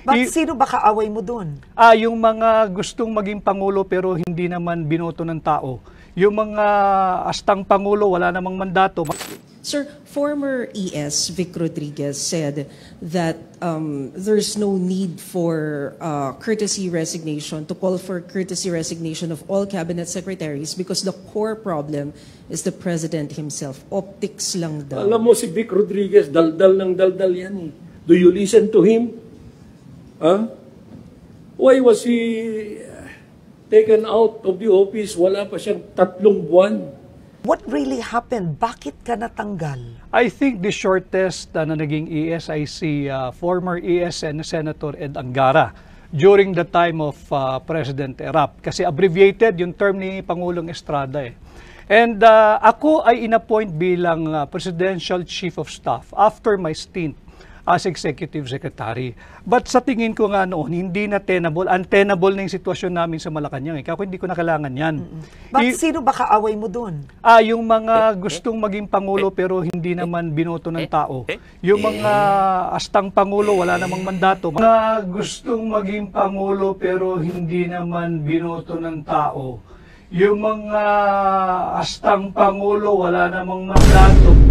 But sino ba kaaway mo dun? Yung mga gustong maging Pangulo pero hindi naman binoto ng tao. Yung mga astang Pangulo, wala namang mandato. Sir, former ES Vic Rodriguez said that there's no need for courtesy resignation, to call for courtesy resignation of all cabinet secretaries because the core problem is the president himself. Optics lang daw. Alam mo si Vic Rodriguez, daldal ng daldal yan eh. Do you listen to him? Huh? Why was he taken out of the office? Wala pa siyang 3 buwan. What really happened? Bakit ka natanggal? I think the shortest na naging ES ay si former ES and Senator Ed Angara during the time of President Erap. Kasi abbreviated yung term ni Pangulong Estrada eh. And ako ay inappoint bilang Presidential Chief of Staff after my stint as Executive Secretary. But sa tingin ko nga noon, hindi na untenable na yung sitwasyon namin sa Malacanang. Kaya hindi ko na kailangan yan. But sino ba kaaway mo dun? Yung mga gustong maging Pangulo pero hindi naman binoto ng tao. Yung mga astang Pangulo, wala namang mandato. Mga gustong maging Pangulo pero hindi naman binoto ng tao. Yung mga astang Pangulo, wala namang mandato.